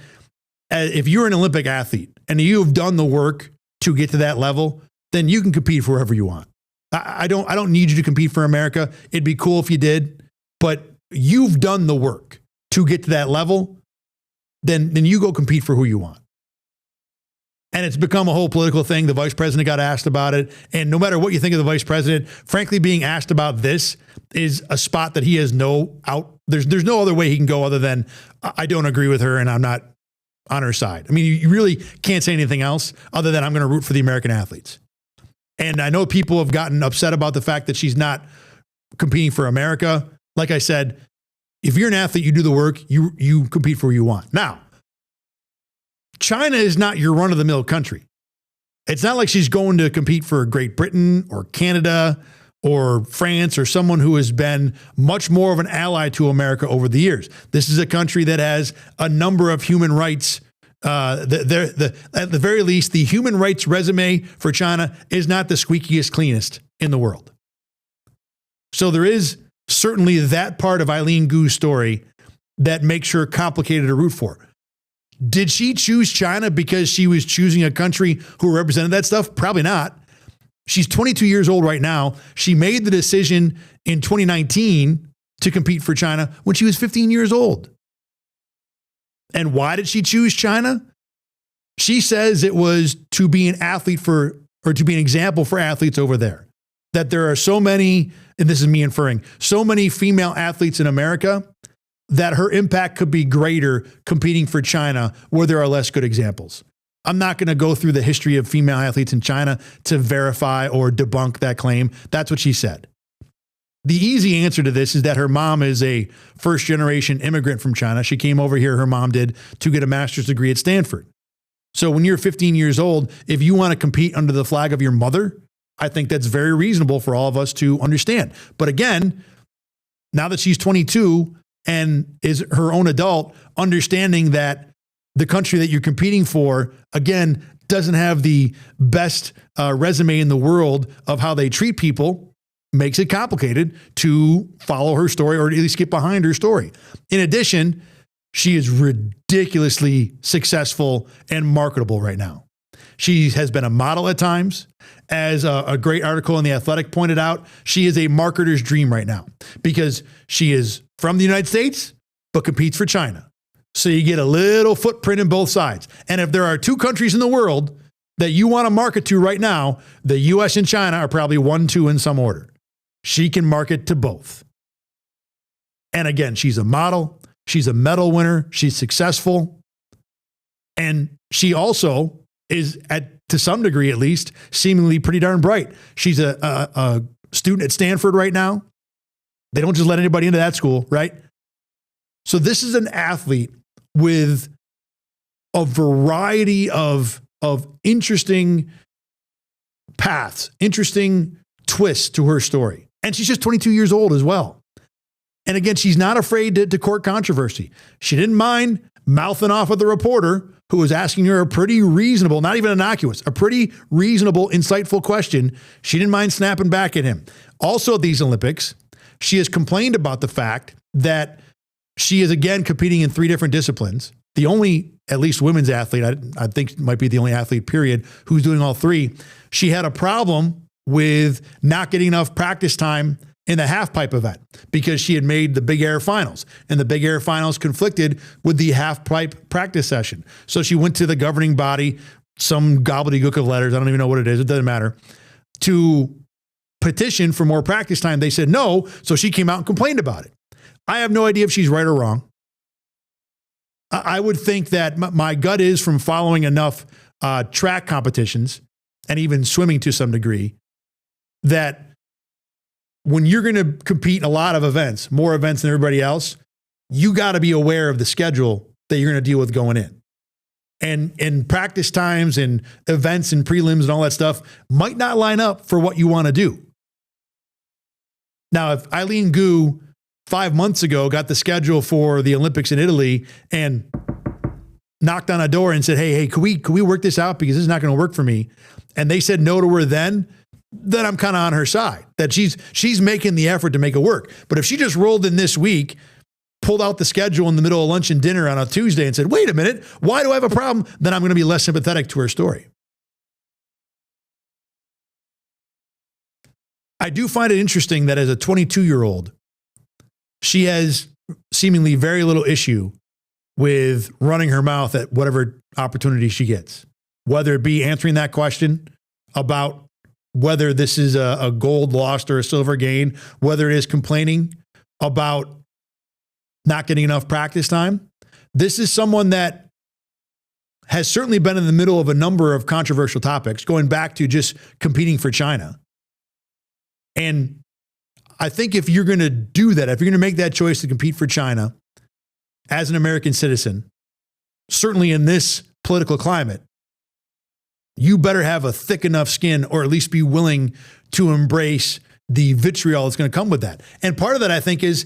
if you're an Olympic athlete and you've done the work to get to that level, then you can compete for wherever you want. I don't need you to compete for America. It'd be cool if you did, but you've done the work to get to that level, then you go compete for who you want. And it's become a whole political thing. The vice president got asked about it. And no matter what you think of the vice president, frankly, being asked about this is a spot that he has no out. There's no other way he can go other than I don't agree with her and I'm not on her side. I mean, you really can't say anything else other than I'm going to root for the American athletes. And I know people have gotten upset about the fact that she's not competing for America. Like I said, if you're an athlete, you do the work, you compete for what you want. Now, China is not your run-of-the-mill country. It's not like she's going to compete for Great Britain or Canada or France or someone who has been much more of an ally to America over the years. This is a country that has a number of human rights. At the very least, the human rights resume for China is not the squeakiest cleanest in the world. So there is certainly that part of Eileen Gu's story that makes her complicated to root for. Did she choose China because she was choosing a country who represented that stuff? Probably not. She's 22 years old right now. She made the decision in 2019 to compete for China when she was 15 years old. And why did she choose China? She says it was to be an athlete for, or to be an example for athletes over there. That there are so many, and this is me inferring, so many female athletes in America that her impact could be greater competing for China where there are less good examples. I'm not going to go through the history of female athletes in China to verify or debunk that claim. That's what she said. The easy answer to this is that her mom is a first-generation immigrant from China. She came over here, her mom did, to get a master's degree at Stanford. So when you're 15 years old, if you want to compete under the flag of your mother, I think that's very reasonable for all of us to understand. But again, now that she's 22 and is her own adult, understanding that the country that you're competing for, again, doesn't have the best resume in the world of how they treat people, makes it complicated to follow her story or at least get behind her story. In addition, she is ridiculously successful and marketable right now. She has been a model at times. As a great article in The Athletic pointed out, she is a marketer's dream right now because she is from the United States, but competes for China. So you get a little footprint in both sides. And if there are two countries in the world that you want to market to right now, the US and China are probably 1, 2 in some order. She can market to both. And again, she's a model. She's a medal winner. She's successful. And she also is, to some degree at least, seemingly pretty darn bright. She's a student at Stanford right now. They don't just let anybody into that school, right? So this is an athlete with a variety of interesting paths, interesting twists to her story. And she's just 22 years old as well. And again, she's not afraid to court controversy. She didn't mind mouthing off at the reporter who was asking her a pretty reasonable, not even innocuous, a pretty reasonable, insightful question. She didn't mind snapping back at him. Also at these Olympics, she has complained about the fact that she is again competing in 3 different disciplines. The only, at least women's athlete, I think might be the only athlete, period, who's doing all 3. She had a problem with not getting enough practice time in the half pipe event because she had made the big air finals, and the big air finals conflicted with the half pipe practice session. So she went to the governing body, some gobbledygook of letters, I don't even know what it is, it doesn't matter, to petition for more practice time. They said no, so she came out and complained about it. I have no idea if she's right or wrong. I would think that my gut is from following enough track competitions and even swimming to some degree, that when you're going to compete in a lot of events, more events than everybody else, you got to be aware of the schedule that you're going to deal with going in. And practice times and events and prelims and all that stuff might not line up for what you want to do. Now, if Eileen Gu 5 months ago got the schedule for the Olympics in Italy and knocked on a door and said, hey, could we work this out because this is not going to work for me, and they said no to her then I'm kind of on her side, that she's making the effort to make it work. But if she just rolled in this week, pulled out the schedule in the middle of lunch and dinner on a Tuesday and said, wait a minute, why do I have a problem? Then I'm going to be less sympathetic to her story. I do find it interesting that as a 22-year-old, she has seemingly very little issue with running her mouth at whatever opportunity she gets. whether it be answering that question about whether this is a gold lost or a silver gain, whether it is complaining about not getting enough practice time. This is someone that has certainly been in the middle of a number of controversial topics, going back to just competing for China. And I think if you're going to do that, if you're going to make that choice to compete for China as an American citizen, certainly in this political climate, you better have a thick enough skin, or at least be willing to embrace the vitriol that's going to come with that. And part of that, I think, is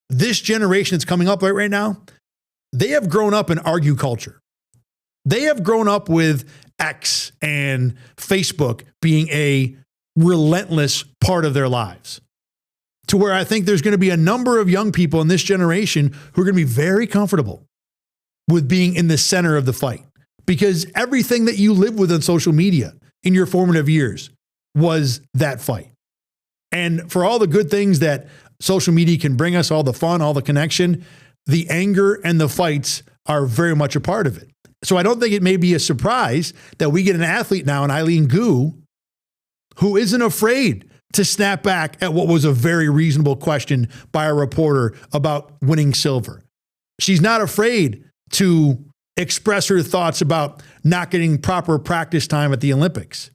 this generation that's coming up right now, they have grown up in argue culture. They have grown up with X and Facebook being a relentless part of their lives, to where I think there's going to be a number of young people in this generation who are going to be very comfortable with being in the center of the fight, because everything that you lived with on social media in your formative years was that fight. And for all the good things that social media can bring us, all the fun, all the connection, the anger and the fights are very much a part of it. So I don't think it may be a surprise that we get an athlete now in Eileen Gu who isn't afraid to snap back at what was a very reasonable question by a reporter about winning silver. She's not afraid to express her thoughts about not getting proper practice time at the Olympics.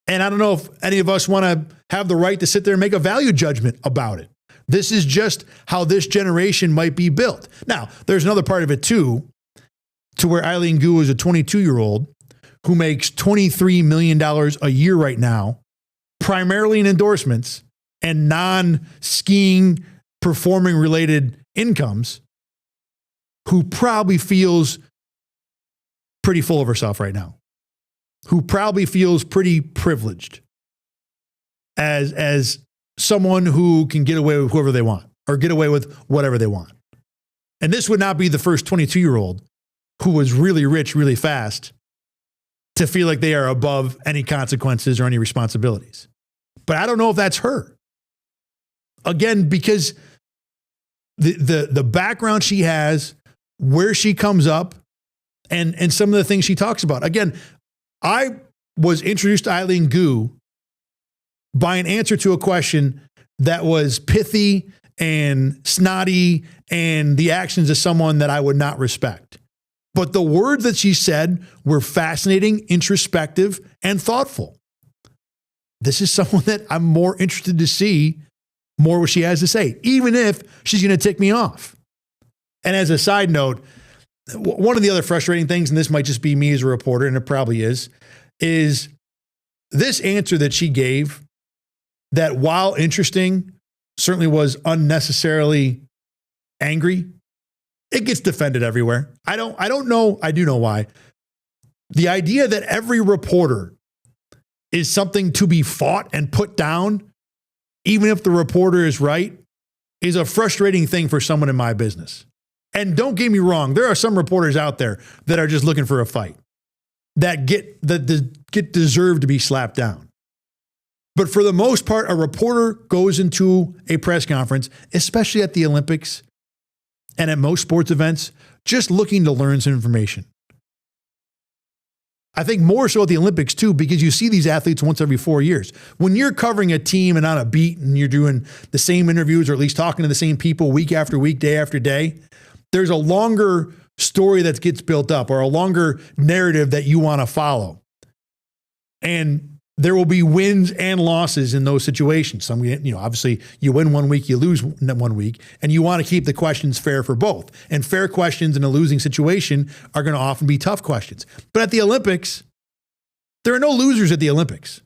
And I don't know if any of us want to have the right to sit there and make a value judgment about it. This is just how this generation might be built. Now, there's another part of it too, to where Eileen Gu is a 22-year-old who makes $23 million a year right now, primarily in endorsements and non-skiing, performing-related incomes, who probably feels pretty full of herself right now, who probably feels pretty privileged as someone who can get away with whoever they want or get away with whatever they want. And this would not be the first 22-year-old who was really rich really fast to feel like they are above any consequences or any responsibilities. But I don't know if that's her. Again, because the background she has, where she comes up, and some of the things she talks about. Again, I was introduced to Eileen Gu by an answer to a question that was pithy and snotty and the actions of someone that I would not respect. But the words that she said were fascinating, introspective, and thoughtful. This is someone that I'm more interested to see more what she has to say, even if she's going to tick me off. And as a side note, one of the other frustrating things, and this might just be me as a reporter, and it probably is this answer that she gave that, while interesting, certainly was unnecessarily angry. It gets defended everywhere. I don't know. I do know why. The idea that every reporter is something to be fought and put down, even if the reporter is right, is a frustrating thing for someone in my business. And don't get me wrong, there are some reporters out there that are just looking for a fight, that get deserve to be slapped down. But for the most part, a reporter goes into a press conference, especially at the Olympics and at most sports events, just looking to learn some information. I think more so at the Olympics too, because you see these athletes once every 4 years. When you're covering a team and on a beat and you're doing the same interviews, or at least talking to the same people week after week, day after day, there's a longer story that gets built up, or a longer narrative that you want to follow. And there will be wins and losses in those situations. Some, obviously you win 1 week, you lose 1 week, and you want to keep the questions fair for both. And fair questions in a losing situation are going to often be tough questions. But at the Olympics, there are no losers at the Olympics.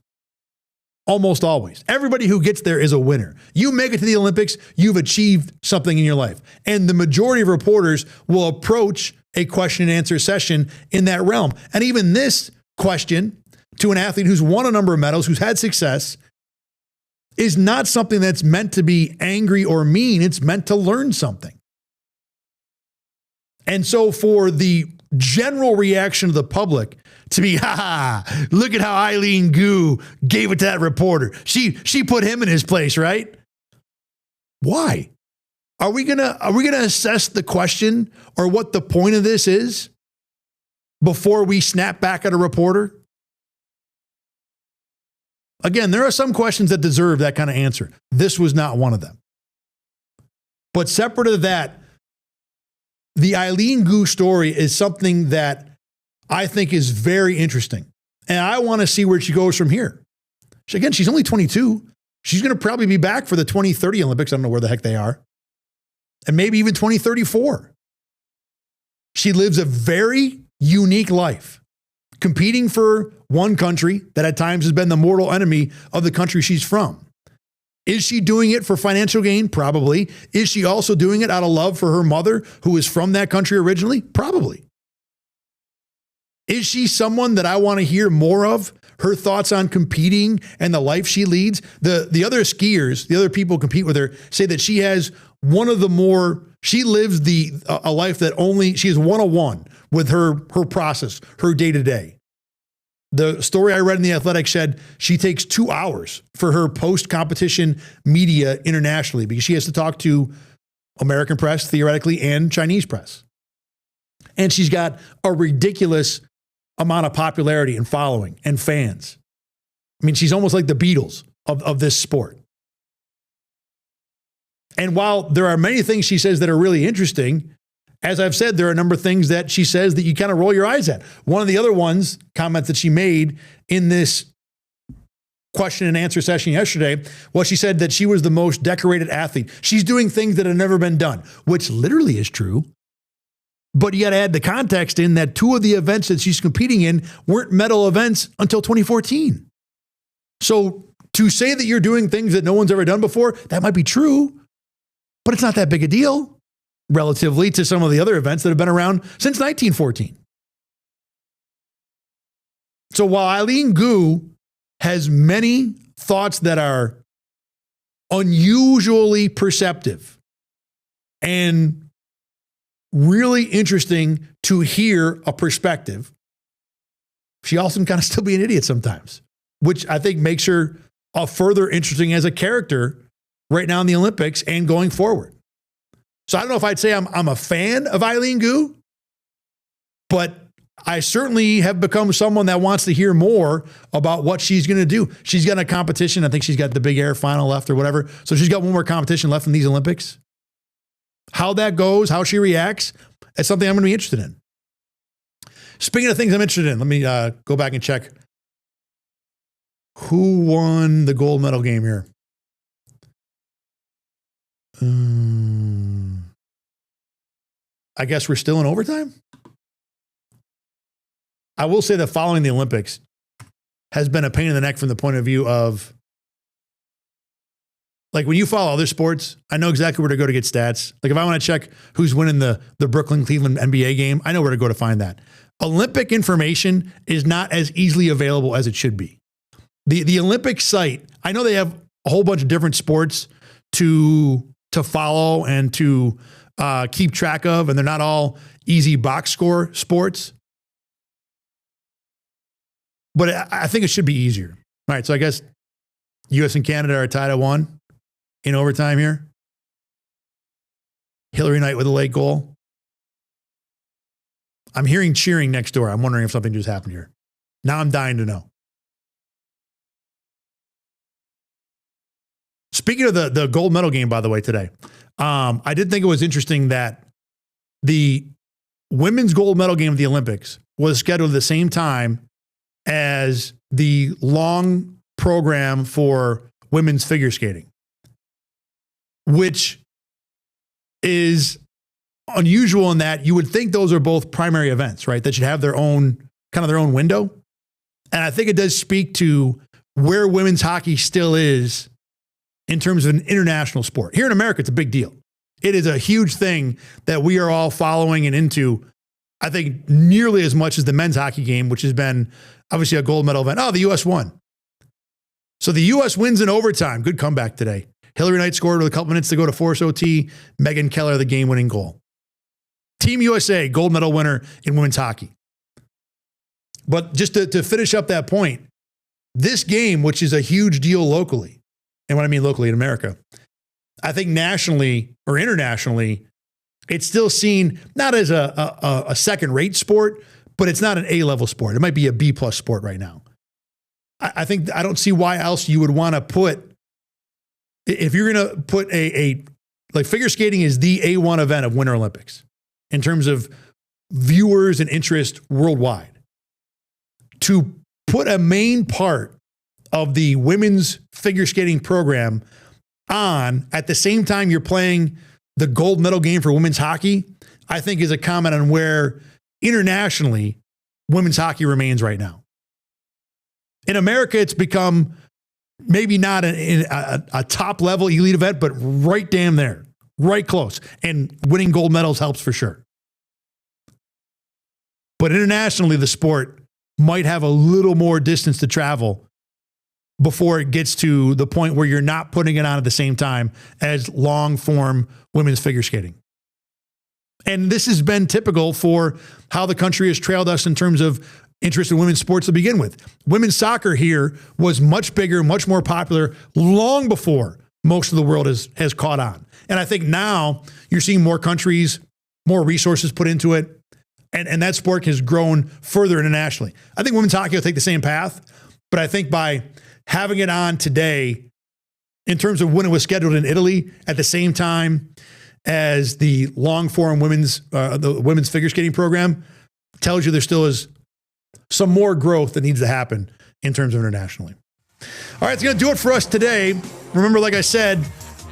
Almost always. Everybody who gets there is a winner. You make it to the Olympics, you've achieved something in your life. And the majority of reporters will approach a question and answer session in that realm. And even this question to an athlete who's won a number of medals, who's had success, is not something that's meant to be angry or mean. It's meant to learn something. And so for the general reaction of the public to be, look at how Eileen Gu gave it to that reporter. She put him in his place, right? Why? Are we gonna assess the question or what the point of this is before we snap back at a reporter? Again, there are some questions that deserve that kind of answer. This was not one of them. But separate of that, the Eileen Gu story is something that I think is very interesting. And I want to see where she goes from here. Again, she's only 22. She's going to probably be back for the 2030 Olympics. I don't know where the heck they are. And maybe even 2034. She lives a very unique life, competing for one country that at times has been the mortal enemy of the country she's from. Is she doing it for financial gain? Probably. Is she also doing it out of love for her mother, who is from that country originally? Probably. Is she someone that I want to hear more of? Her thoughts on competing and the life she leads? The other skiers, the other people who compete with her, say that she has one of the more, she lives a life that only, she is one-on-one with her process, her day-to-day. The story I read in The Athletic said she takes 2 hours for her post-competition media internationally because she has to talk to American press, theoretically, and Chinese press. And she's got a ridiculous amount of popularity and following and fans. I mean, she's almost like the Beatles of this sport. And while there are many things she says that are really interesting, as I've said, there are a number of things that she says that you kind of roll your eyes at. One of the other comments that she made in this question and answer session yesterday was she said that she was the most decorated athlete. She's doing things that have never been done, which literally is true. But you got to add the context in that 2 of the events that she's competing in weren't medal events until 2014. So to say that you're doing things that no one's ever done before, that might be true, but it's not that big a deal relatively to some of the other events that have been around since 1914. So while Eileen Gu has many thoughts that are unusually perceptive and really interesting to hear a perspective, she also can kind of still be an idiot sometimes, which I think makes her further interesting as a character right now in the Olympics and going forward. So I don't know if I'd say I'm a fan of Eileen Gu, but I certainly have become someone that wants to hear more about what she's going to do. She's got a competition. I think she's got the big air final left or whatever. So she's got one more competition left in these Olympics. How that goes, how she reacts, that's something I'm going to be interested in. Speaking of things I'm interested in, let me go back and check who won the gold medal game here. I guess we're still in overtime. I will say that following the Olympics has been a pain in the neck from the point of view of, like, when you follow other sports, I know exactly where to go to get stats. Like, if I want to check who's winning the Brooklyn-Cleveland NBA game, I know where to go to find that. Olympic information is not as easily available as it should be. The Olympic site, I know they have a whole bunch of different sports to follow and to keep track of, and they're not all easy box score sports. But I think it should be easier. All right, so I guess U.S. and Canada are tied at 1 in overtime here. Hillary Knight with a late goal. I'm hearing cheering next door. I'm wondering if something just happened here. Now I'm dying to know. Speaking of the gold medal game, by the way, today, I did think it was interesting that the women's gold medal game of the Olympics was scheduled at the same time as the long program for women's figure skating, which is unusual in that you would think those are both primary events, right? That should have their own window. And I think it does speak to where women's hockey still is in terms of an international sport. Here in America, it's a big deal. It is a huge thing that we are all following and into, I think, nearly as much as the men's hockey game, which has been obviously a gold medal event. Oh, the U.S. won. So the U.S. wins in overtime. Good comeback today. Hillary Knight scored with a couple minutes to go to force OT. Megan Keller, the game-winning goal. Team USA, gold medal winner in women's hockey. But just to finish up that point, this game, which is a huge deal locally, and what I mean locally in America, I think nationally or internationally, it's still seen not as a second-rate sport, but it's not an A-level sport. It might be a B-plus sport right now. I don't see why else you would want to put, if you're going to put like figure skating is the A1 event of Winter Olympics in terms of viewers and interest worldwide. To put a main part of the women's figure skating program on at the same time you're playing the gold medal game for women's hockey, I think is a comment on where internationally women's hockey remains right now. In America, it's become maybe not a top level elite event, but right damn there, right close. And winning gold medals helps for sure. But internationally, the sport might have a little more distance to travel before it gets to the point where you're not putting it on at the same time as long form women's figure skating. And this has been typical for how the country has trailed us in terms of interest in women's sports to begin with. Women's soccer here was much bigger, much more popular long before most of the world has caught on. And I think now you're seeing more countries, more resources put into it, and that sport has grown further internationally. I think women's hockey will take the same path, but I think by having it on today, in terms of when it was scheduled in Italy, at the same time as the long form women's figure skating program, tells you there still is some more growth that needs to happen in terms of internationally. All right, it's going to do it for us today. Remember, like I said,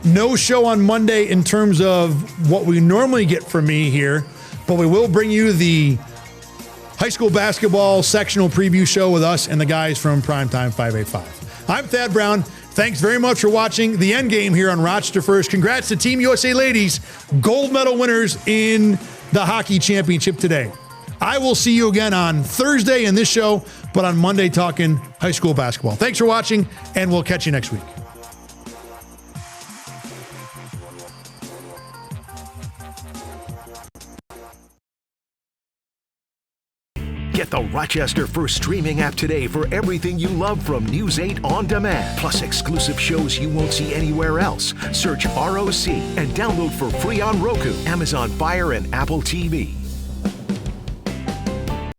no show on Monday in terms of what we normally get from me here, but we will bring you the high school basketball sectional preview show with us and the guys from Primetime 585. I'm Thad Brown. Thanks very much for watching the Endgame here on Rochester First. Congrats to Team USA ladies, gold medal winners in the hockey championship today. I will see you again on Thursday in this show, but on Monday talking high school basketball. Thanks for watching, and we'll catch you next week. Get the Rochester First streaming app today for everything you love from News 8 On Demand, plus exclusive shows you won't see anywhere else. Search ROC and download for free on Roku, Amazon Fire, and Apple TV.